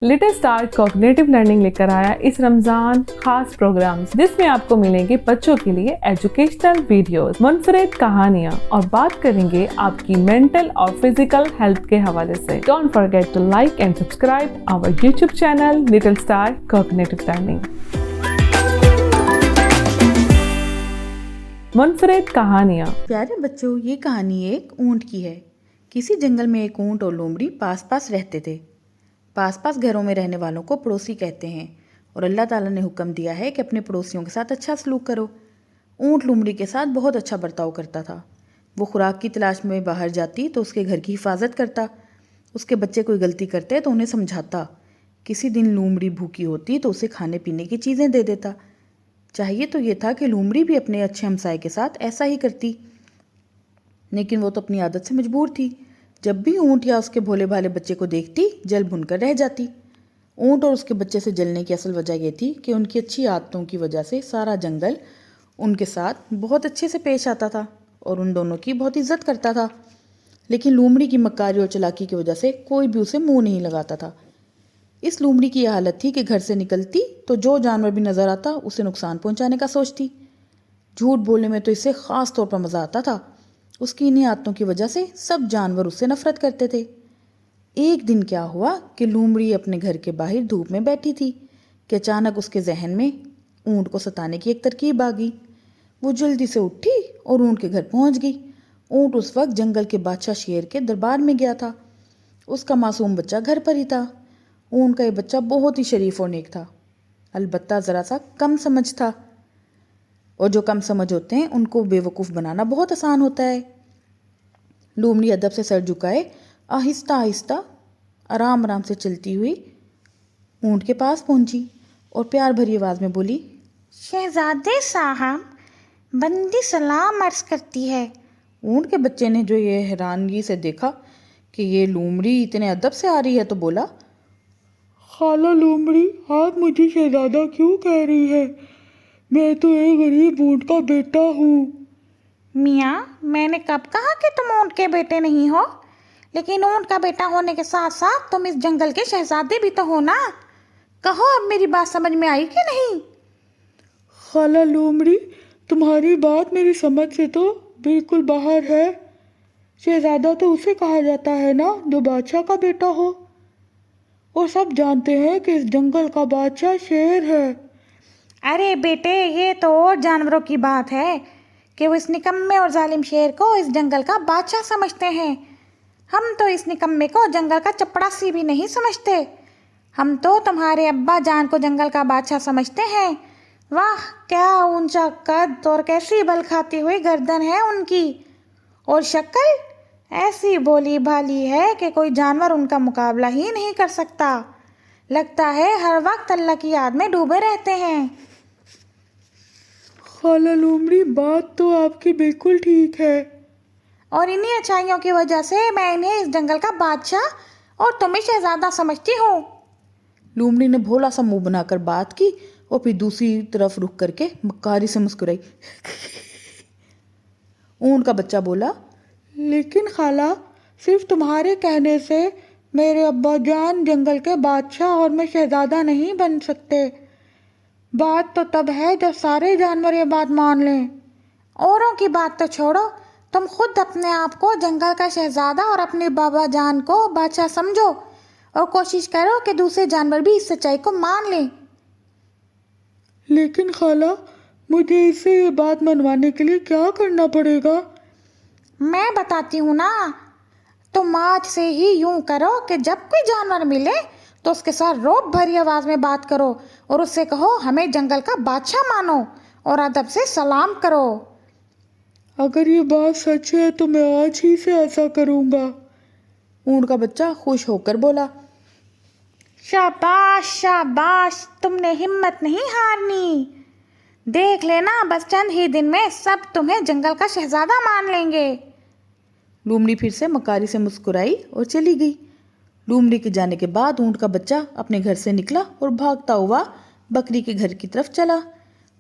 Little star cognitive learning लेकर आया इस रमजान खास प्रोग्राम जिसमें आपको मिलेंगे बच्चों के लिए एजुकेशनल वीडियोस, मुनफरिद कहानियां और बात करेंगे आपकी मेंटल और फिजिकल हेल्थ के हवाले से। Don't forget to like and subscribe our YouTube channel little star cognitive learning. मुनफरिद कहानियां। प्यारे बच्चों, ये कहानी एक ऊंट की है। किसी जंगल में एक ऊंट और लोमड़ी पास पास रहते थे। पास पास घरों में रहने वालों को पड़ोसी कहते हैं और अल्लाह ताला ने हुक्म दिया है कि अपने पड़ोसियों के साथ अच्छा सलूक करो। ऊंट लोमड़ी के साथ बहुत अच्छा बर्ताव करता था। वो खुराक की तलाश में बाहर जाती तो उसके घर की हिफाजत करता, उसके बच्चे कोई गलती करते तो उन्हें समझाता। किसी दिन लोमड़ी भूखी होती तो उसे खाने पीने की चीज़ें दे देता। चाहिए तो ये था कि लोमड़ी भी अपने अच्छे हमसाए के साथ ऐसा ही करती, लेकिन वो तो अपनी आदत से मजबूर थी। जब भी ऊंट या उसके भोले भाले बच्चे को देखती, जल भुनकर रह जाती। ऊंट और उसके बच्चे से जलने की असल वजह ये थी कि उनकी अच्छी आदतों की वजह से सारा जंगल उनके साथ बहुत अच्छे से पेश आता था और उन दोनों की बहुत इज्जत करता था। लेकिन लोमड़ी की मक्कारी और चालाकी की वजह से कोई भी उसे मुंह नहीं लगाता था। इस लोमड़ी की यह हालत थी कि घर से निकलती तो जो जानवर भी नजर आता उसे नुकसान पहुंचाने का सोचती। झूठ बोलने में तो इसे खास तौर पर मजा आता था। उसकी इन्हीं आदतों की वजह से सब जानवर उससे नफरत करते थे। एक दिन क्या हुआ कि लोमड़ी अपने घर के बाहर धूप में बैठी थी कि अचानक उसके जहन में ऊंट को सताने की एक तरकीब आ गई। वो जल्दी से उठी और ऊंट के घर पहुंच गई। ऊंट उस वक्त जंगल के बादशाह शेर के दरबार में गया था। उसका मासूम बच्चा घर पर ही था। ऊंट का ये बच्चा बहुत ही शरीफ और नेक था, अलबत्ता ज़रा सा कम समझ था, और जो कम समझ होते हैं उनको बेवकूफ़ बनाना बहुत आसान होता है। लोमड़ी अदब से सर झुकाए आहिस्ता आहिस्ता आराम आराम से चलती हुई ऊंट के पास पहुंची और प्यार भरी आवाज़ में बोली, शहजादे साहब, बंदी सलाम अर्ज करती है। ऊंट के बच्चे ने जो ये हैरानगी से देखा कि ये लोमड़ी इतने अदब से आ रही है तो बोला, खाला लोमड़ी, आप मुझे शहजादा क्यों कह रही है? मैं तो एक गरीब ऊंट का बेटा हूँ। मियाँ, मैंने कब कहा कि तुम ऊंट के बेटे नहीं हो? लेकिन ऊंट का बेटा होने के साथ साथ तुम इस जंगल के शहजादे भी तो हो ना। कहो, अब मेरी बात समझ में आई कि नहीं? खाला लोमड़ी, तुम्हारी बात मेरी समझ से तो बिल्कुल बाहर है। शहजादा तो उसे कहा जाता है ना जो बादशाह का बेटा हो, और सब जानते हैं कि इस जंगल का बादशाह शेर है। अरे बेटे, ये तो और जानवरों की बात है कि वो इस निकम्मे और जालिम शेर को इस जंगल का बादशाह समझते हैं। हम तो इस निकम्मे को जंगल का चपड़ासी भी नहीं समझते। हम तो तुम्हारे अब्बा जान को जंगल का बादशाह समझते हैं। वाह, क्या ऊंचा कद और कैसी बल खाती हुई गर्दन है उनकी, और शक्ल ऐसी भोली भाली है कि कोई जानवर उनका मुकाबला ही नहीं कर सकता। लगता है हर वक्त अल्लाह की याद में डूबे रहते हैं। खाला लोमड़ी, बात तो आपकी बिल्कुल ठीक है, और इन्हीं अच्छाइयों की वजह से मैं इन्हें इस जंगल का बादशाह और तुम्हें शहजादा समझती हूँ। लोमड़ी ने भोला सा मुंह बनाकर बात की और फिर दूसरी तरफ रुक करके मक्कारी से मुस्कुराई। ऊंट का बच्चा बोला, लेकिन खाला, सिर्फ तुम्हारे कहने से मेरे अब्बा जान जंगल के बादशाह और मैं शहजादा नहीं बन सकते। बात तो तब है जब सारे जानवर ये बात मान लें। औरों की बात तो छोड़ो, तुम खुद अपने आप को जंगल का शहजादा और अपने बाबा जान को बादशाह समझो और कोशिश करो कि दूसरे जानवर भी इस सच्चाई को मान लें। लेकिन खाला, मुझे इससे ये बात मनवाने के लिए क्या करना पड़ेगा? मैं बताती हूँ ना। तुम आज से ही यूं करो कि जब कोई जानवर मिले तो उसके साथ रौब भरी आवाज़ में बात करो और उससे कहो, हमें जंगल का बादशाह मानो और अदब से सलाम करो। अगर ये बात सच है तो मैं आज ही से ऐसा करूँगा। ऊंट का बच्चा खुश होकर बोला, शाबाश शाबाश, तुमने हिम्मत नहीं हारनी। देख लेना, बस चंद ही दिन में सब तुम्हें जंगल का शहजादा मान लेंगे। लोमड़ी फिर से मकारी से मुस्कुराई और चली गई। लोमड़ी के जाने के बाद ऊंट का बच्चा अपने घर से निकला और भागता हुआ बकरी के घर की तरफ चला,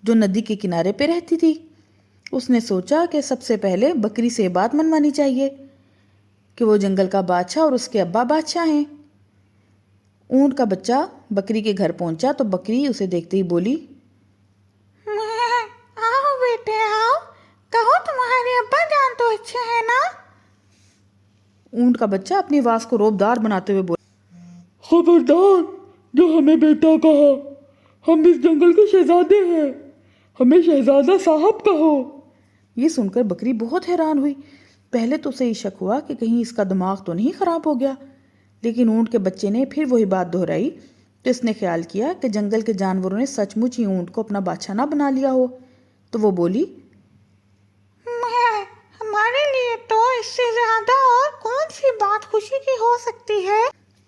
जो नदी के किनारे पे रहती थी। उसने सोचा कि सबसे पहले बकरी से बात मनवानी चाहिए कि वो जंगल का बादशाह और उसके अब्बा बादशाह हैं। اونٹ کا بچہ بکری کے گھر پہنچا تو بکری اسے دیکھتے ہی بولی، آؤ بیٹے آؤ، کہو تمہارے ابا جان تو اچھے ہیں نا؟ اونٹ کا بچہ اپنی آواز کو روبدار بناتے ہوئے بولا، خبردار، جو ہمیں بیٹا کہا، ہم اس جنگل کے شہزادے ہیں، ہمیں شہزادہ صاحب کہو۔ یہ سن کر بکری بہت حیران ہوئی۔ پہلے تو اسے یہ شک ہوا کہ کہیں اس کا دماغ تو نہیں خراب ہو گیا، لیکن اونٹ کے بچے نے پھر وہی بات دہرائی تو اس نے خیال کیا کہ جنگل کے جانوروں نے سچ مچ ہی اونٹ کو اپنا بادشاہ نہ بنا لیا ہو، تو وہ بولی، ہمارے لیے تو اس سے زیادہ اور کون سی بات خوشی کی ہو سکتی ہے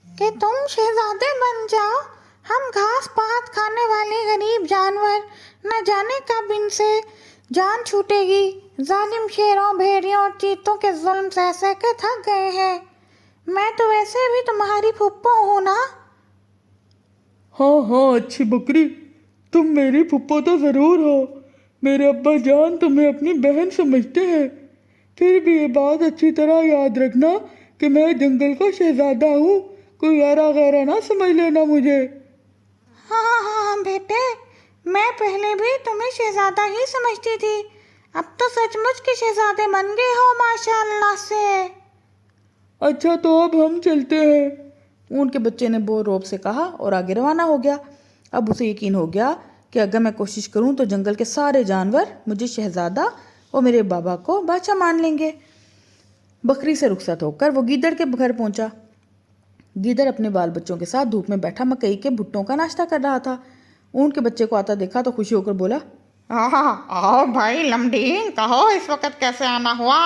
کہ تم شہزادے بن جاؤ۔ ہم گھاس پات کھانے والے غریب جانور نہ جانے کب ان سے جان چھوٹے گی۔ ظالم شیروں، بھیڑیوں اور چیتوں کے ظلم سہ سہ کے تھک گئے ہیں۔ میں تو ویسے بھی تمہاری پھپھو ہوں نا۔ ہاں ہاں اچھی بکری، تم میری پھپھو تو ضرور ہو، میرے ابا جان تمہیں اپنی بہن سمجھتے ہیں، پھر بھی یہ بات اچھی طرح یاد رکھنا کہ میں جنگل کا شہزادہ ہوں، کوئی ایرا غیرا نہ سمجھ لینا مجھے۔ ہاں بیٹے، میں پہلے بھی تمہیں شہزادہ ہی سمجھتی تھی، اب تو سچ مچ کے شہزادے بن گئے ہو ماشاء اللہ سے۔ اچھا تو اب ہم چلتے ہیں۔ اونٹ کے بچے نے بہت روب سے کہا اور آگے روانہ ہو گیا۔ اب اسے یقین ہو گیا کہ اگر میں کوشش کروں تو جنگل کے سارے جانور مجھے شہزادہ اور میرے بابا کو بادشاہ مان لیں گے۔ بکری سے رخصت ہو کر وہ گیدڑ کے گھر پہنچا۔ گیدڑ اپنے بال بچوں کے ساتھ دھوپ میں بیٹھا مکئی کے بھٹوں کا ناشتہ کر رہا تھا۔ اونٹ کے بچے کو آتا دیکھا تو خوشی ہو کر بولا، آؤ بھائی لمڈین، کہو اس وقت کیسے آنا ہوا؟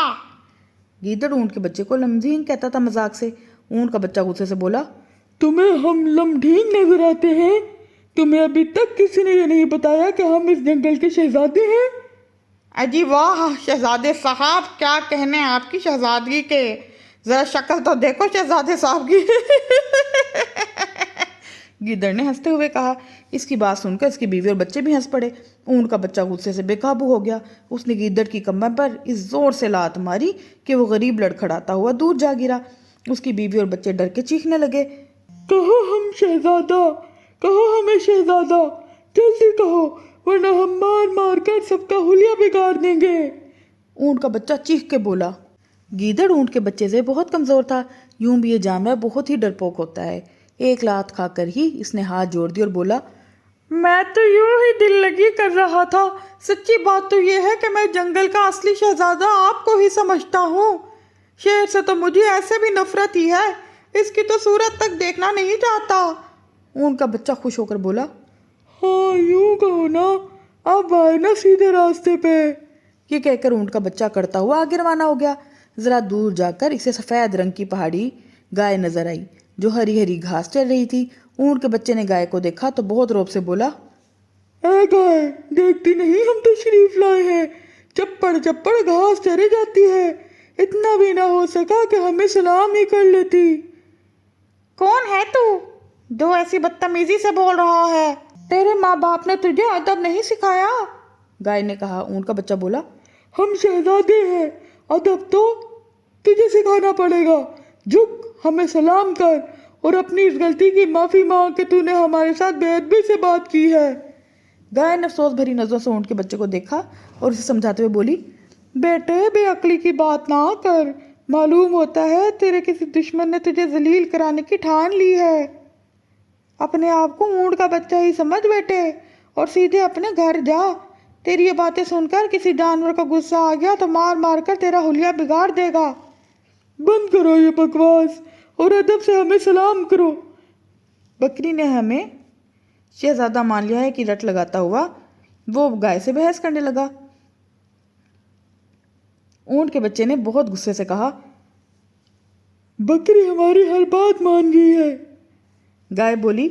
گیدڑ اونٹ کے بچے کو لمڈین کہتا تھا مذاق سے۔ اونٹ کا بچہ غصے سے بولا، تمہیں ہم لمڈھینگ نظر آتے ہیں؟ تمہیں ابھی تک کسی نے یہ نہیں بتایا کہ ہم اس جنگل کے شہزادے ہیں؟ اجی واہ شہزادے صاحب، کیا کہنے آپ کی شہزادگی کے، ذرا شکل تو دیکھو شہزادے صاحب کی۔ گیدڑ نے ہنستے ہوئے کہا۔ اس کی بات سن کر اس کی بیوی اور بچے بھی ہنس پڑے۔ اونٹ کا بچہ غصے سے بے قابو ہو گیا۔ اس نے گیدڑ کی کمر پر اس زور سے لات ماری کہ وہ غریب لڑکھڑاتا ہوا دور جا گرا۔ اس کی بیوی اور بچے ڈر کے چیخنے لگے، کہو ہم شہزادہ، کہو ہمیں شہزادہ، جلدی کہو ورنہ ہم مار مار کر سب کا حلیہ بگاڑ دیں گے۔ اونٹ کا بچہ چیخ کے بولا۔ گیدڑ اونٹ کے بچے سے بہت کمزور تھا، یوں بھی یہ جانور بہت ہی ڈرپوک ہوتا ہے۔ ایک لات کھا کر ہی اس نے ہاتھ جوڑ دی اور بولا، میں تو یوں ہی دل لگی کر رہا تھا، سچی بات تو یہ ہے کہ میں جنگل کا اصلی شہزادہ آپ کو ہی سمجھتا ہوں، شیر سے تو مجھے ایسے بھی نفرت ہی ہے، اس کی تو صورت تک دیکھنا نہیں چاہتا۔ اونٹ کا بچہ خوش ہو کر بولا، ہاں یوں کہو نا، اب آئے نا سیدھے راستے پہ۔ یہ کہہ کر اونٹ کا بچہ کرتا ہوا آگے روانہ ہو گیا۔ ذرا دور جا کر اسے سفید رنگ کی پہاڑی گائے نظر آئی جو ہری ہری گھاس چر رہی تھی۔ اونٹ کے بچے نے گائے کو دیکھا تو بہت روب سے بولا، اے گائے، دیکھتی نہیں ہم تشریف لائے ہیں، چپڑ چپڑ گھاس چری جاتی ہے، اتنا بھی نہ ہو سکا کہ ہمیں سلام ہی کر لیتی۔ کون ہے تو جو ایسی بدتمیزی سے بول رہا ہے؟ تیرے ماں باپ نے تجھے ادب نہیں سکھایا؟ گائے نے کہا۔ اونٹ کا بچہ بولا، ہم شہزادے ہیں، ادب تو تجھے سکھانا پڑے گا، جھک ہمیں سلام کر اور اپنی اس غلطی کی معافی مانگ کہ تو نے ہمارے ساتھ بے ادبی سے بات کی ہے۔ گائے نے افسوس بھری نظروں سے اونٹ کے بچے کو دیکھا اور اسے سمجھاتے ہوئے بولی، بیٹے بے عقلی کی بات نہ کر، معلوم ہوتا ہے تیرے کسی دشمن نے تجھے ذلیل کرانے کی ٹھان لی ہے، اپنے آپ کو اونٹ کا بچہ ہی سمجھ بیٹے اور سیدھے اپنے گھر جا، تیری یہ باتیں سن کر کسی جانور کا غصہ آ گیا تو مار مار کر تیرا حلیہ بگاڑ دے گا۔ بند کرو یہ بکواس اور ادب سے ہمیں سلام کرو۔ بکری نے ہمیں شہزادہ مان لیا ہے کہ رٹ لگاتا ہوا وہ گائے سے بحث کرنے لگا۔ اونٹ کے بچے نے بہت غصے سے کہا، بکری ہماری ہر بات مان گئی ہے۔ گائے بولی،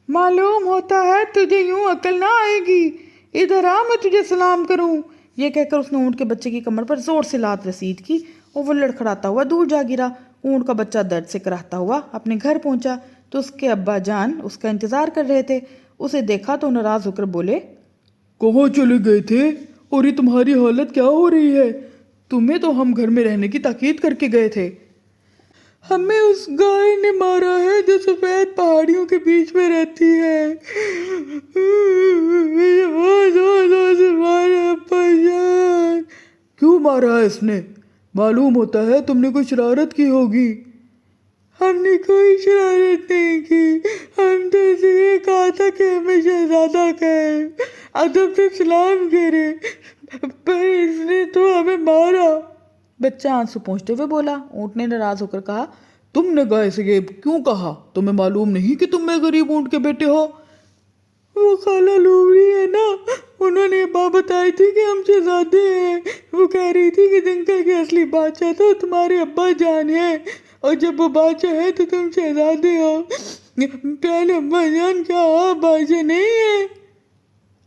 معلوم ہوتا ہے تجھے یوں عقل نہ آئے گی، ادھر آ میں تجھے سلام کروں۔ یہ کہہ کر اس نے اونٹ کے بچے کی کمر پر زور سے لات رسید کی اور وہ لڑکھڑاتا ہوا دور جا گرا۔ اونٹ کا بچہ درد سے کراہتا ہوا اپنے گھر پہنچا تو اس کے ابا جان اس کا انتظار کر رہے تھے۔ اسے دیکھا تو ناراض ہو کر بولے، کہاں چلے گئے تھے اور یہ تمہاری حالت کیا ہو رہی ہے؟ تمہیں تو ہم گھر میں رہنے کی تاکید کر کے گئے تھے۔ हमें उस गाय ने मारा है जो सफेद पहाड़ियों के बीच में रहती है। मुझे बहुत जोर से मारा अब्बा जान। क्यों मारा है इसने? मालूम होता है तुमने कोई शरारत की होगी। हमने कोई शरारत नहीं की, हम तो इसे ये कहा था कि हमें शहजादा कहे, अदब से सलाम करे, पर इसने तो हमें मारा। बच्चा आंसू पोंछते हुए बोला। ऊँट ने नाराज होकर कहा, तुमने गाय से ये क्यों कहा? तुम्हें मालूम नहीं कि तुम मैं गरीब ऊँट के बेटे हो? वो खाला लोमड़ी है ना, उन्होंने बात बताई थी कि हम शहजादे हैं। वो कह रही थी कि जंगल के असली बादशाह तो तुम्हारे अब्बा जान है, और जब वो बादशाह है तो तुम शहजादे हो। प्यारे अब्बा जान क्या आप बादशाह नहीं है?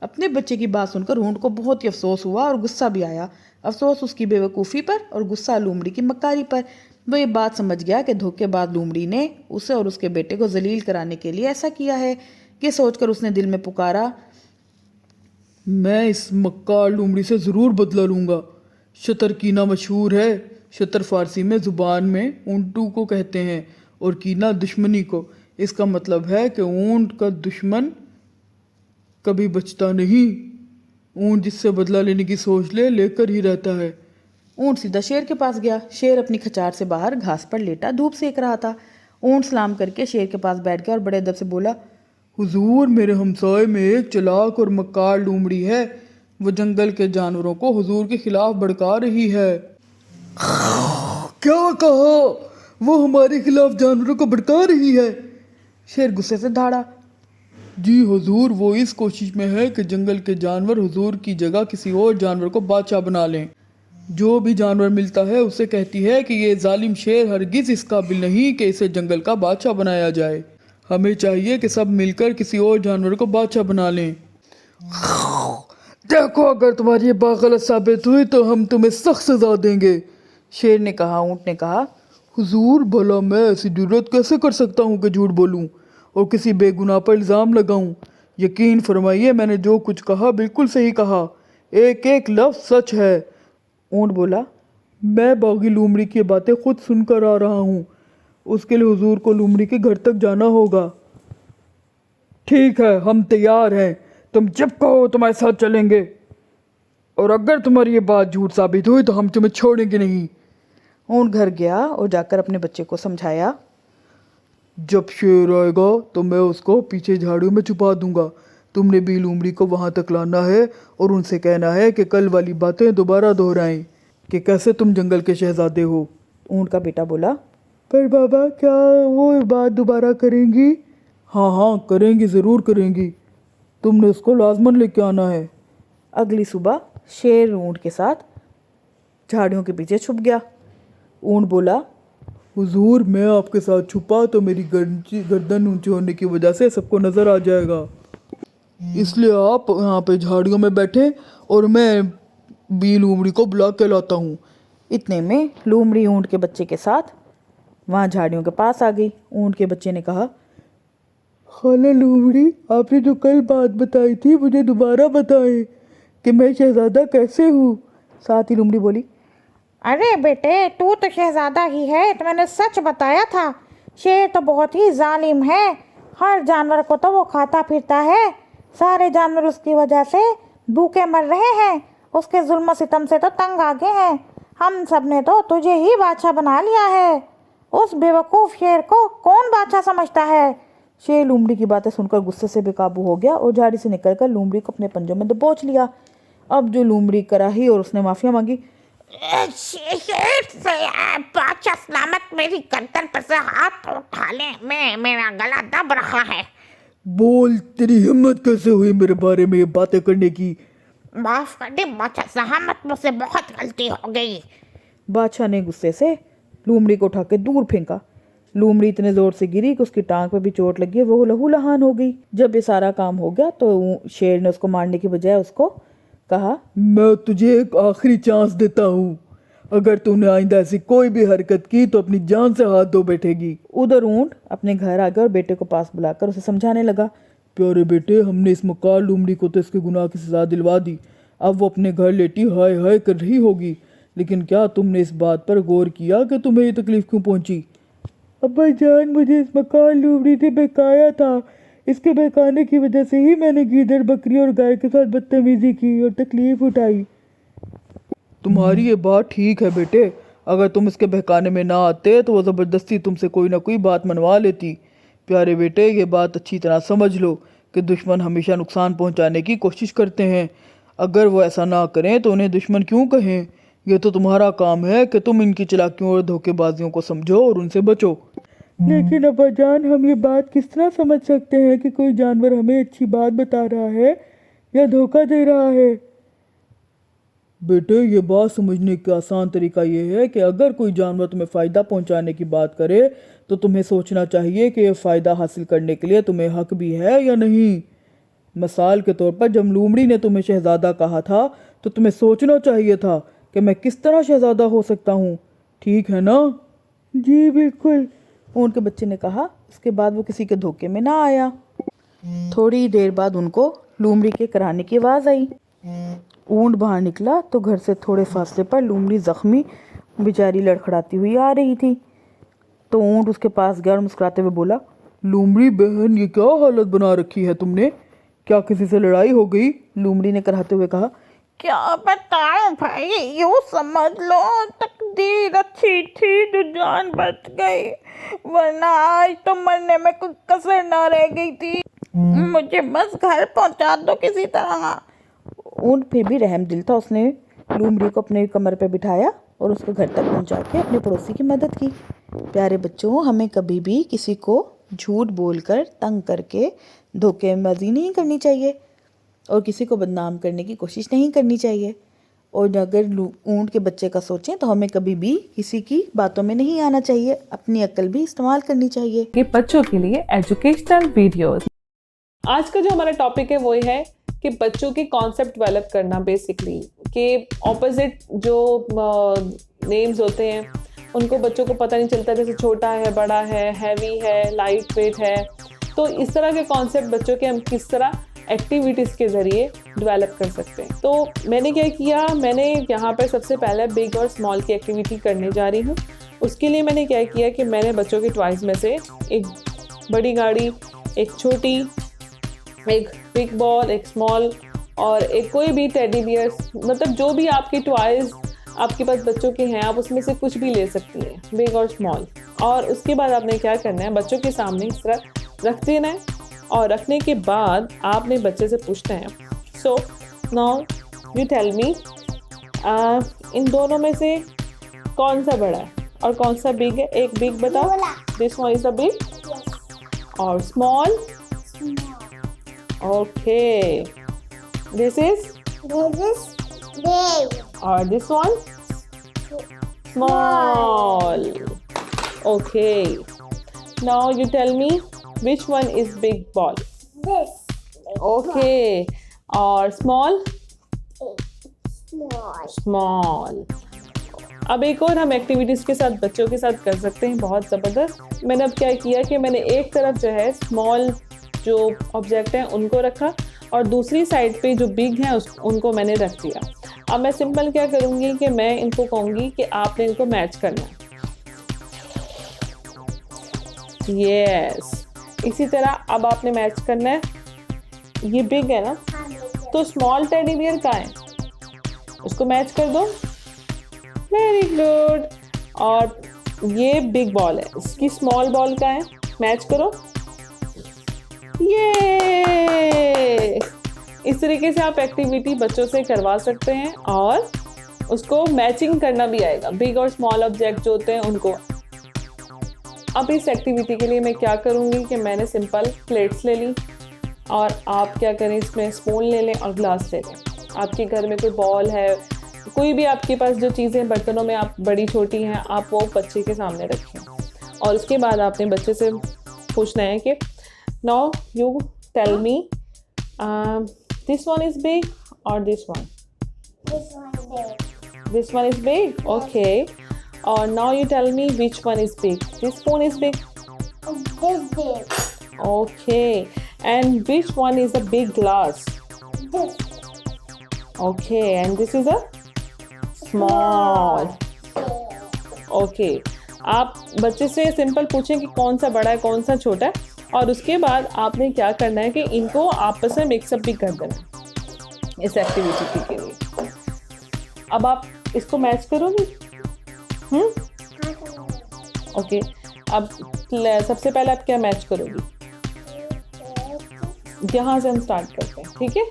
अपने बच्चे की बात सुनकर ऊँट को बहुत ही अफसोस हुआ और गुस्सा भी आया। अफसोस उसकी बेवकूफ़ी पर और गुस्सा लोमड़ी की मक्कारी पर। वो ये बात समझ गया कि धोखेबाज लोमड़ी ने उसे और उसके बेटे को जलील कराने के लिए ऐसा किया है। ये सोचकर उसने दिल में पुकारा, मैं इस मक्कार लोमड़ी से ज़रूर बदला लूँगा। शतर कीना मशहूर है। शतर फारसी में ज़ुबान में ऊँटू को कहते हैं और कीना दुश्मनी को। इसका मतलब है कि ऊँट का दुश्मन कभी बचता नहीं। ऊँट जिससे बदला लेने की सोच ले लेकर ही रहता है। ऊँट सीधा शेर के पास गया। शेर अपनी खचार से बाहर घास पर लेटा धूप सेक रहा था। ऊँट सलाम करके शेर के पास बैठ गया और बड़े अदब से बोला, हुजूर, मेरे हमसाए में एक चालाक और मक्कार लोमड़ी है। वो जंगल के जानवरों को हुजूर के खिलाफ भड़का रही है। क्या कहा? वो हमारे खिलाफ जानवरों को भड़का रही है? शेर गुस्से से दहाड़ा। जी हुजूर, वो इस कोशिश में है कि जंगल के जानवर हुजूर की जगह किसी और जानवर को बादशाह बना लें। जो भी जानवर मिलता है उसे कहती है कि ये जालिम शेर हरगिज इस काबिल नहीं कि इसे जंगल का बादशाह बनाया जाए। हमें चाहिए कि सब मिलकर किसी और जानवर को बादशाह बना लें। देखो, अगर तुम्हारी ये बात गलत साबित हुई तो हम तुम्हें सख्त सजा देंगे। शेर ने कहा। ऊँट ने कहा, हुजूर, भला मैं ऐसी जुर्रत कैसे कर सकता हूँ कि झूठ बोलूँ और किसी बेगुनाह पर इल्ज़ाम लगाऊँ? यकीन फरमाइए, मैंने जो कुछ कहा बिल्कुल सही कहा। एक एक लफ्ज़ सच है। ऊँट बोला, मैं बागी लोमड़ी की बातें खुद सुनकर आ रहा हूँ। उसके लिए हुजूर को लोमड़ी के घर तक जाना होगा। ठीक है, हम तैयार हैं। तुम जब कहो तुम्हारे साथ चलेंगे, और अगर तुम्हारी ये बात झूठ साबित हुई तो हम तुम्हें छोड़ेंगे नहीं। ऊँट घर गया और जाकर अपने बच्चे को समझाया, जब शेर आएगा तो मैं उसको पीछे झाड़ियों में छुपा दूंगा। तुमने भी लोमड़ी को वहां तक लाना है और उनसे कहना है कि कल वाली बातें दोबारा दोहराएं कि कैसे तुम जंगल के शहजादे हो। ऊँट का बेटा बोला, पर बाबा, क्या वो बात दोबारा करेंगी? हाँ हाँ, करेंगी, ज़रूर करेंगी। तुमने उसको लाजमन लेके आना है। अगली सुबह शेर ऊँट के साथ झाड़ियों के पीछे छुप गया। ऊँट बोला, हुजूर, मैं आपके साथ छुपा तो मेरी गर्दन ऊंची होने की वजह से सबको नज़र आ जाएगा, इसलिए आप यहाँ पे झाड़ियों में बैठे और मैं भी लोमड़ी को बुला के लाता हूँ। इतने में लोमड़ी ऊँट के बच्चे के साथ वहाँ झाड़ियों के पास आ गई। ऊँट के बच्चे ने कहा, खाला लोमड़ी, आपने जो कल बात बताई थी मुझे दोबारा बताएं कि मैं शहजादा कैसे हूँ। साथ ही लोमड़ी बोली, अरे बेटे, तू तो शहजादा ही है, तो मैंने सच बताया था। शेर तो बहुत ही जालिम है, हर जानवर को तो वो खाता फिरता है। सारे जानवर उसकी वजह से भूखे मर रहे हैं। उसके जुल्म सितम से तो तंग आ गए हैं। हम सब ने तो तुझे ही बादशाह बना लिया है। उस बेवकूफ़ शेर को कौन बादशाह समझता है? शेर लोमड़ी की बातें सुनकर गुस्से से बेकाबू हो गया और झाड़ी से निकलकर लोमड़ी को अपने पंजों में दबोच लिया। अब जो लोमड़ी कराही और उसने माफिया मांगी, शेर से बादशाह सलामत, मेरी गर्दन पर से हाथ उठा ले, मेरा गला दब रहा है। बोल, तेरी हिम्मत कैसे हुई मेरे बारे में ये बातें करने की? माफ कर दे बादशाह साहब, मुझसे बहुत गलती हो गई। बादशाह ने गुस्से से लोमड़ी को उठा के दूर फेंका। लोमड़ी इतने जोर से गिरी कि उसकी टांग पे भी चोट लगी, वो लहू लहान हो गई। जब ये सारा काम हो गया तो शेर ने उसको मारने की बजाय उसको कहा, मैं तुझे एक आखिरी चांस देता हूँ। अगर तूने आइंदा ऐसी कोई भी हरकत की तो अपनी जान से हाथ धो बैठेगी। उधर ऊँट अपने घर आ गया और बेटे को पास बुलाकर उसे समझाने लगा, प्यारे बेटे, हमने इस मक्कार लोमड़ी को तो इसके गुनाह की सजा दिलवा दी। अब वो अपने घर लेटी हाय हाय कर रही होगी, लेकिन क्या तुमने इस बात पर गौर किया कि तुम्हें ये तकलीफ क्यों पहुंची? अब्बा जान, मुझे इस मकान लोमड़ी ने बहकाया था। इसके बहकाने की वजह से ही मैंने गीदड़, बकरी और गाय के साथ बदतमीजी की और तकलीफ उठाई। तुम्हारी ये बात ठीक है बेटे, अगर तुम इसके बहकाने में ना आते तो वो ज़बरदस्ती तुमसे कोई ना कोई बात मनवा लेती। प्यारे बेटे, ये बात अच्छी तरह समझ लो कि दुश्मन हमेशा नुकसान पहुंचाने की कोशिश करते हैं। अगर वो ऐसा ना करें तो उन्हें दुश्मन क्यों कहें? ये तो तुम्हारा काम है कि तुम इनकी चालाकियों और धोखेबाजियों को समझो और उनसे बचो। लेकिन अब्बा जान, हम ये बात किस तरह समझ सकते हैं कि कोई जानवर हमें अच्छी बात बता रहा है या धोखा दे रहा है? बेटे, ये बात समझने का आसान तरीका ये है कि अगर कोई जानवर तुम्हें फ़ायदा पहुंचाने की बात करे तो तुम्हें सोचना चाहिए कि ये फ़ायदा हासिल करने के लिए तुम्हें हक भी है या नहीं। मिसाल के तौर पर जब लोमड़ी ने तुम्हें शहज़ादा कहा था तो तुम्हें सोचना चाहिए था कि मैं किस तरह शहज़ादा हो सकता हूँ। ठीक है ना? जी बिल्कुल, ऊँट के बच्चे ने कहा। उसके बाद वो किसी के धोखे में ना आया। थोड़ी देर बाद उनको लोमड़ी के कराने की आवाज़ आई। ऊँट बाहर निकला तो घर से थोड़े फासले पर लोमड़ी ज़ख्मी बेचारी लड़खड़ाती हुई आ रही थी। तो ऊँट उसके पास गया और मुस्कुराते हुए बोला, लोमड़ी बहन, ये क्या हालत बना रखी है तुमने? क्या किसी से लड़ाई हो गई? लोमड़ी ने कराते हुए कहा, क्या बताऊं भाई, यूँ समझ लो तकदीर अच्छी थी जो जान बच गई, वरना आज तो मरने में कोई कसर ना रह गई थी। मुझे बस घर पहुंचा दो किसी तरह। ऊँट फिर भी रहम दिल था। उसने लोमड़ी को अपने कमर पर बिठाया और उसको घर तक पहुंचा के अपने पड़ोसी की मदद की। प्यारे बच्चों, हमें कभी भी किसी को झूठ बोलकर, तंग करके धोखेबाजी नहीं करनी चाहिए और किसी को बदनाम करने की कोशिश नहीं करनी चाहिए। और अगर ऊँट के बच्चे का सोचें तो हमें कभी भी किसी की बातों में नहीं आना चाहिए, अपनी अक्ल भी इस्तेमाल करनी चाहिए। कि बच्चों के लिए एजुकेशनल वीडियोस। आज का जो हमारा टॉपिक है वो है कि बच्चों के कॉन्सेप्ट डेवलप करना, बेसिकली कि ऑपोजिट जो नेम्स होते हैं उनको बच्चों को पता नहीं चलता, जैसे छोटा है, बड़ा है, हैवी है, लाइट वेट है। तो इस तरह के कॉन्सेप्ट बच्चों के हम किस तरह एक्टिविटीज़ के ज़रिए डेवलप कर सकते हैं। तो मैंने क्या किया, मैंने यहाँ पर सबसे पहले बिग और स्मॉल की एक्टिविटी करने जा रही हूँ। उसके लिए मैंने क्या किया कि मैंने बच्चों के टॉयज़ में से एक बड़ी गाड़ी, एक छोटी, एक बिग बॉल, एक स्मॉल और एक कोई भी टेडी बियर, मतलब जो भी आपके टॉयज़ आपके पास बच्चों के हैं, आप उसमें से कुछ भी ले सकती हैं, बिग और स्मॉल। और उसके बाद आपने क्या करना है, बच्चों के सामने इस तरह रख देना है और रखने के बाद आपने बच्चे से पूछना है, so now you tell me, इन दोनों में से कौन सा बड़ा है और कौन सा बिग है? एक बिग बताओ, this one is the big और small. Okay, this is big. और this one small. Okay, now you tell me which one is big ball? This. Okay, और small? Small. Small. अब एक और हम एक्टिविटीज़ के साथ बच्चों के साथ कर सकते हैं, बहुत ज़बरदस्त। मैंने अब क्या किया कि मैंने एक तरफ जो है स्मॉल जो ऑब्जेक्ट हैं उनको रखा और दूसरी साइड पे जो बिग हैं उनको मैंने रख दिया। अब मैं सिंपल क्या करूँगी कि मैं इनको कहूँगी कि आपने इनको मैच करना है। यस, इसी तरह अब आपने मैच करना है। ये बिग है ना, तो स्मॉल टेडी बियर कहाँ है, उसको मैच कर दो। Very good. और ये बिग बॉल है, इसकी स्मॉल बॉल कहाँ है, मैच करो। ये इस तरीके से आप एक्टिविटी बच्चों से करवा सकते हैं और उसको मैचिंग करना भी आएगा, बिग और स्मॉल ऑब्जेक्ट जो होते हैं उनको। अब इस एक्टिविटी के लिए मैं क्या करूँगी कि मैंने सिंपल प्लेट्स ले ली और आप क्या करें, इसमें स्पून ले लें और ग्लास ले लें। आपके घर में कोई बॉल है, कोई भी आपके पास जो चीज़ें बर्तनों में आप बड़ी छोटी हैं, आप वो बच्चे के सामने रखें और उसके बाद आपने बच्चे से पूछना है कि now you tell me this one is big or this one? This one big. This one is big. Okay. Or now you tell me which one is big. This spoon is big. This big. Okay. And which one is a big glass? This. Okay. And this is a small. Okay. आप बच्चे से simple पूछें कि कौन सा बड़ा है कौन सा छोटा है, और उसके बाद आपने क्या करना है कि इनको आपस में मिक्सअप भी कर देना है इस एक्टिविटी के लिए। अब आप इसको मैच करोगे? ओके, अब सबसे पहले आप क्या मैच करोगी? यहाँ से हम स्टार्ट करते हैं, ठीक है?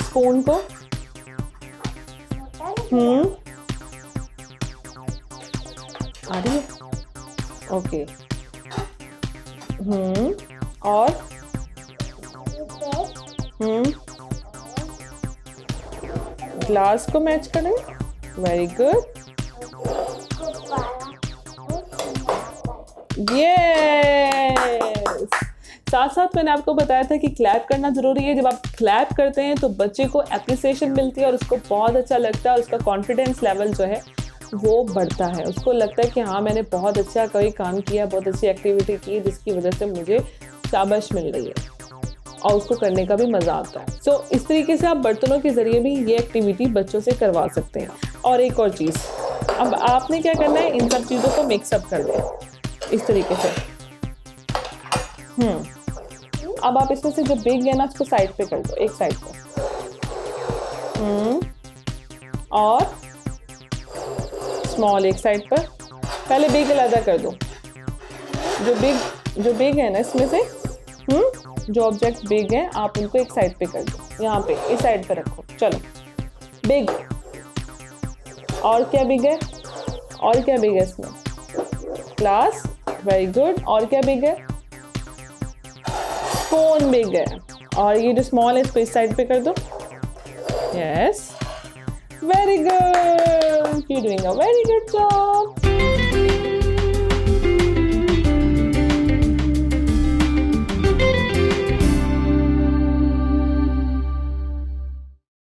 स्पून को आ रही है? ओके, और ग्लास को मैच करें। Very good, yes. साथ साथ मैंने आपको बताया था कि क्लैप करना ज़रूरी है। जब आप क्लैप करते हैं तो बच्चे को एप्रिसिएशन मिलती है और उसको बहुत अच्छा लगता है, और उसका कॉन्फिडेंस लेवल जो है वो बढ़ता है। उसको लगता है कि हाँ, मैंने बहुत अच्छा कोई काम किया, बहुत अच्छी एक्टिविटी की, जिसकी वजह से मुझे शाबाश मिल रही है, और उसको करने का भी मज़ा आता है। सो इस तरीके से आप बर्तनों के ज़रिए भी ये एक्टिविटी बच्चों से करवा सकते हैं। और एक और चीज़, अब आपने क्या करना है, इन सब चीज़ों को मिक्सअप कर दें इस तरीके से। अब आप इसमें से जो बिग है ना, उसको साइड पे कर दो, एक साइड पे। और स्मॉल एक साइड पर। पहले बिग अलग कर दो। जो बिग है ना, इसमें से जो ऑब्जेक्ट बिग है आप उनको एक साइड पे कर दो, यहाँ पे इस साइड पे रखो। चलो, बिग, और क्या बिग है, और क्या बिग है इसमें? Glass, very good. और क्या बिग है? स्पून बिग है। और ये जो स्मॉल है इसको इस साइड पे कर दो। Yes, very good, you doing a very good job.